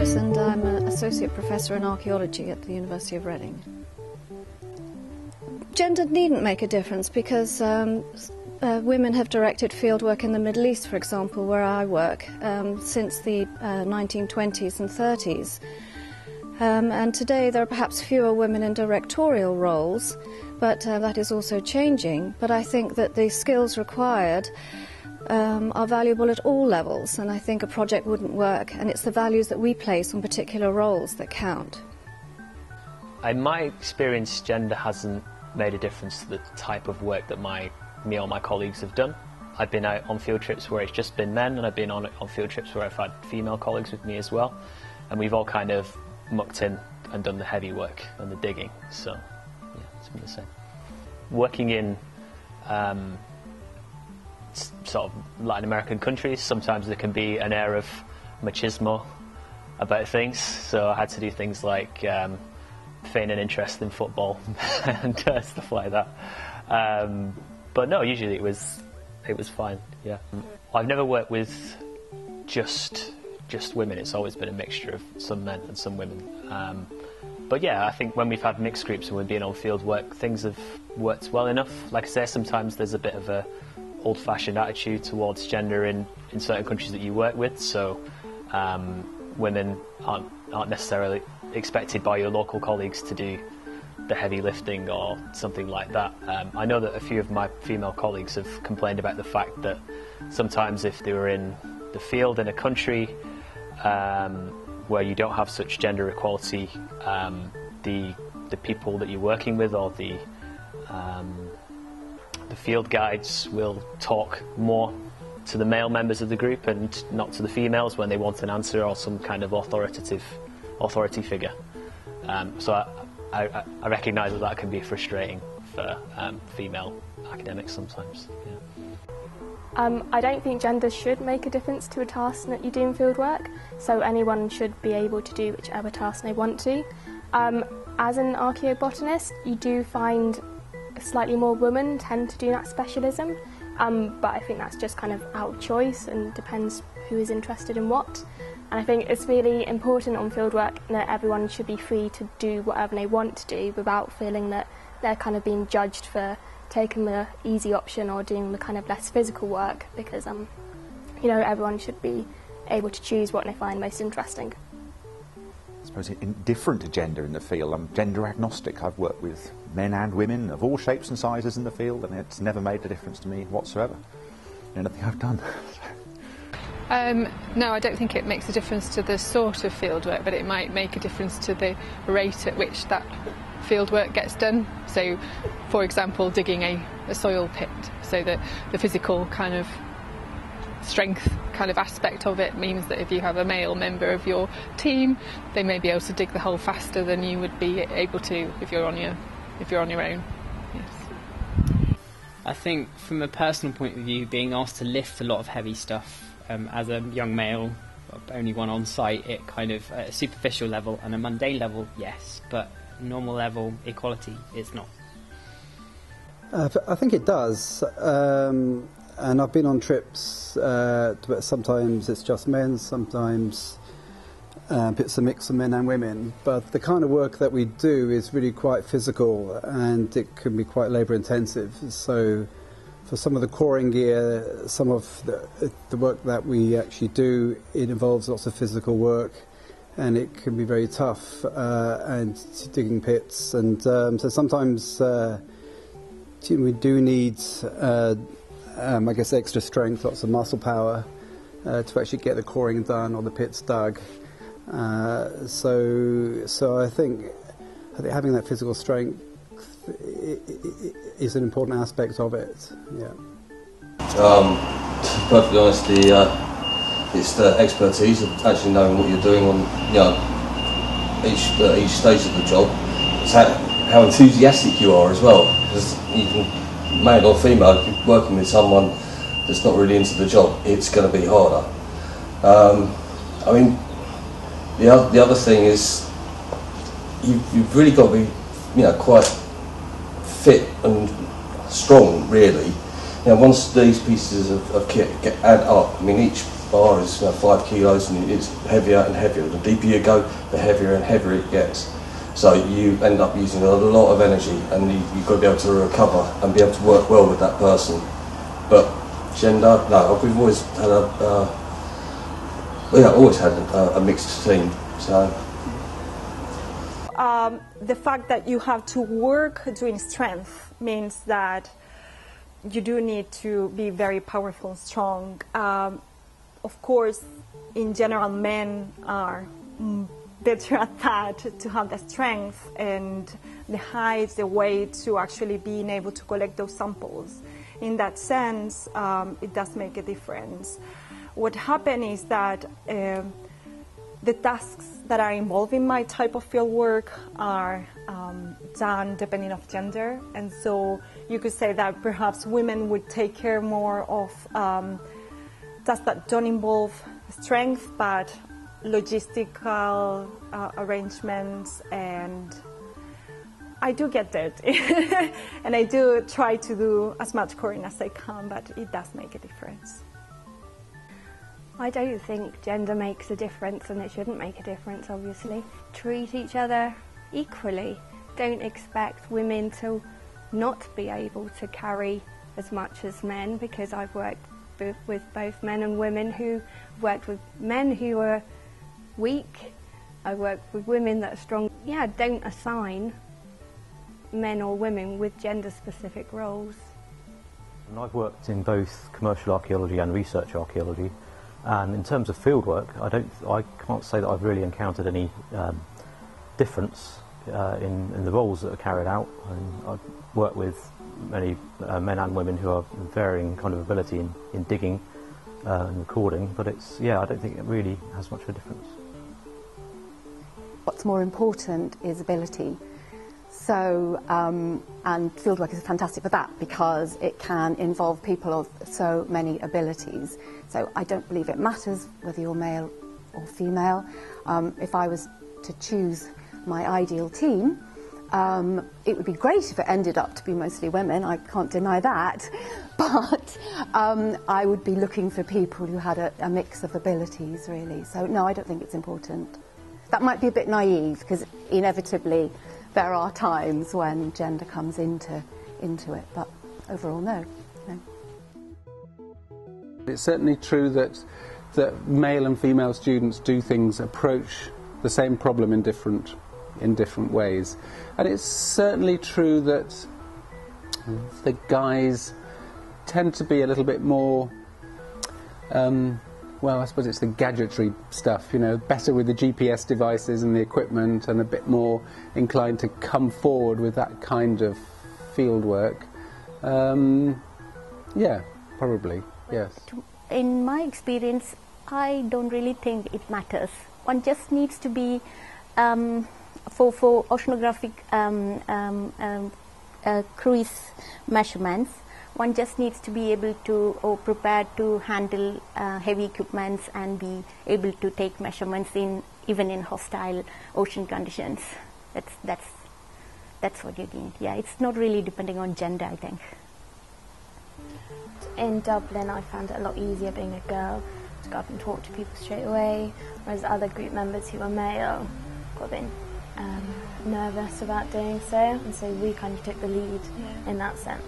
Matthews and I'm an Associate Professor in Archaeology at the University of Reading. Gender needn't make a difference because women have directed fieldwork in the Middle East, for example, where I work, since the 1920s and 30s. And today there are perhaps fewer women in directorial roles, but that is also changing. But I think that the skills required are valuable at all levels, and I think a project wouldn't work, and it's the values that we place on particular roles that count. In my experience, gender hasn't made a difference to the type of work that me or my colleagues have done. I've been out on field trips where it's just been men, and I've been on field trips where I've had female colleagues with me as well, and we've all kind of mucked in and done the heavy work and the digging, so yeah, it's been the same. Working in sort of Latin American countries, sometimes there can be an air of machismo about things, so I had to do things like feign an interest in football and stuff like that. But no, usually it was fine. Yeah, I've never worked with just women. It's always been a mixture of some men and some women. But yeah, I think when we've had mixed groups and we've been on field work, things have worked well enough. Like I say, sometimes there's a bit of a old-fashioned attitude towards gender in certain countries that you work with. So women aren't necessarily expected by your local colleagues to do the heavy lifting or something like that. I know that a few of my female colleagues have complained about the fact that sometimes if they were in the field in a country where you don't have such gender equality, the people that you're working with or the field guides will talk more to the male members of the group and not to the females when they want an answer or some kind of authority figure. So I recognise that can be frustrating for female academics sometimes. Yeah. I don't think gender should make a difference to a task that you do in fieldwork, so anyone should be able to do whichever task they want to. As an archaeobotanist, you do find slightly more women tend to do that specialism, but I think that's just kind of out of choice and depends who is interested in what. And I think it's really important on fieldwork that everyone should be free to do whatever they want to do without feeling that they're kind of being judged for taking the easy option or doing the kind of less physical work, because everyone should be able to choose what they find most interesting. I suppose indifferent to gender in the field. I'm gender agnostic. I've worked with men and women of all shapes and sizes in the field, and it's never made a difference to me whatsoever in anything I've done. No, I don't think it makes a difference to the sort of fieldwork, but it might make a difference to the rate at which that fieldwork gets done. So, for example, digging a soil pit, so that the physical kind of strength kind of aspect of it means that if you have a male member of your team, they may be able to dig the hole faster than you would be able to if you're on your own. Yes. I think from a personal point of view, being asked to lift a lot of heavy stuff as a young male, only one on site, it kind of at a superficial level and a mundane level, yes, but normal level equality, it's not. I think it does, and I've been on trips, but sometimes it's just men, sometimes it's a mix of men and women, but the kind of work that we do is really quite physical and it can be quite labour intensive. So for some of the coring gear, some of the work that we actually do, it involves lots of physical work and it can be very tough, and digging pits, and so sometimes we do need I guess extra strength, lots of muscle power to actually get the coring done or the pits dug. So I think having that physical strength is an important aspect of it. Yeah. To be perfectly honest, it's the expertise of actually knowing what you're doing on each stage of the job. It's how enthusiastic you are as well, because you can, male or female, if you're working with someone that's not really into the job, it's going to be harder. I mean, the other thing is you've really got to be quite fit and strong, really. Once these pieces of kit add up, I mean, each bar is 5 kilos and it's heavier and heavier. The deeper you go, the heavier and heavier it gets. So you end up using a lot of energy, and you've got to be able to recover and be able to work well with that person. But gender, no, we've always had a mixed team. So. The fact that you have to work doing strength means that you do need to be very powerful and strong. Of course, in general, men are better at that, to have the strength and the height, the weight, to actually being able to collect those samples. In that sense, it does make a difference. What happened is that the tasks that are involved in my type of field work are done depending on gender, and so you could say that perhaps women would take care more of tasks that don't involve strength, but logistical arrangements, and I do get dirty and I do try to do as much coring as I can, but it does make a difference. I don't think gender makes a difference, and it shouldn't make a difference, obviously. Treat each other equally. Don't expect women to not be able to carry as much as men, because I've worked with both men and women who worked with men who are weak. I work with women that are strong. Yeah, don't assign men or women with gender-specific roles. And I've worked in both commercial archaeology and research archaeology, and in terms of fieldwork, I can't say that I've really encountered any difference in the roles that are carried out. And I've worked with many men and women who have varying kind of ability in digging and recording, but I don't think it really has much of a difference. What's more important is ability. So, and fieldwork is fantastic for that, because it can involve people of so many abilities. So I don't believe it matters whether you're male or female. If I was to choose my ideal team, it would be great if it ended up to be mostly women, I can't deny that, but I would be looking for people who had a mix of abilities, really. So no, I don't think it's important. That might be a bit naive, because inevitably there are times when gender comes into it, but overall, no. It's certainly true that male and female students do things, approach the same problem in different ways, and it's certainly true that the guys tend to be a little bit more. Well, I suppose it's the gadgetry stuff, better with the GPS devices and the equipment, and a bit more inclined to come forward with that kind of field work. Yeah, probably, yes. In my experience, I don't really think it matters. One just needs to be, for oceanographic cruise measurements, one just needs to be able to, or prepared to handle heavy equipments and be able to take measurements even in hostile ocean conditions. That's what you need. Yeah, it's not really depending on gender, I think. In Dublin, I found it a lot easier being a girl to go up and talk to people straight away, whereas other group members who are male got a bit nervous about doing so, and so we kind of took the lead in that sense.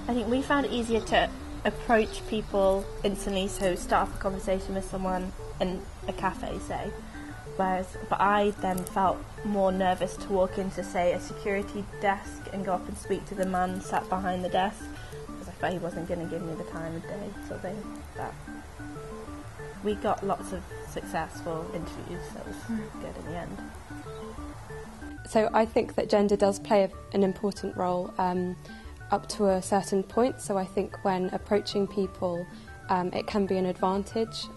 I think we found it easier to approach people instantly, so start off a conversation with someone in a cafe, say. But I then felt more nervous to walk into, say, a security desk and go up and speak to the man sat behind the desk, because I felt he wasn't going to give me the time of day, sort of thing. But we got lots of successful interviews, so it was good in the end. So I think that gender does play an important role up to a certain point. So I think when approaching people, it can be an advantage,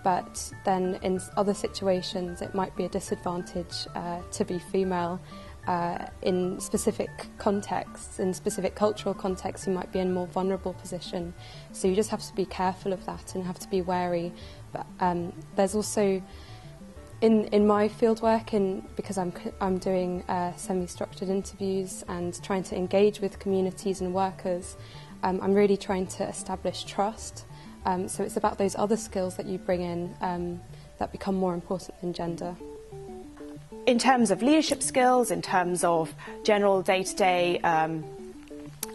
but then in other situations it might be a disadvantage to be female. In specific contexts, in specific cultural contexts, you might be in a more vulnerable position. So you just have to be careful of that and have to be wary. But there's also, in my fieldwork, because I'm doing semi-structured interviews and trying to engage with communities and workers, I'm really trying to establish trust So it's about those other skills that you bring in that become more important than gender. In terms of leadership skills, in terms of general day-to-day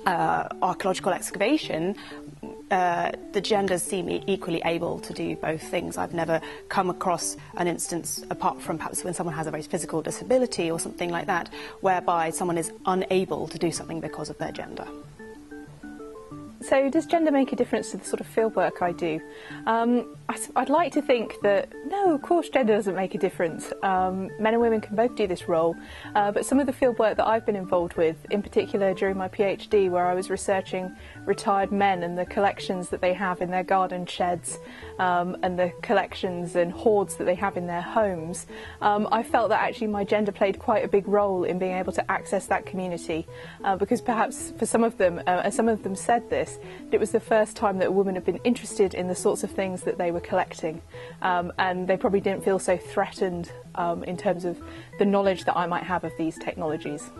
archaeological excavation, the genders seem equally able to do both things. I've never come across an instance, apart from perhaps when someone has a very physical disability or something like that, whereby someone is unable to do something because of their gender. So does gender make a difference to the sort of fieldwork I do? I'd like to think that, no, of course gender doesn't make a difference. Men and women can both do this role, but some of the fieldwork that I've been involved with, in particular during my PhD, where I was researching retired men and the collections that they have in their garden sheds, and the collections and hoards that they have in their homes, I felt that actually my gender played quite a big role in being able to access that community, because perhaps for some of them, as some of them said this, it was the first time that a woman had been interested in the sorts of things that they were collecting, and they probably didn't feel so threatened in terms of the knowledge that I might have of these technologies.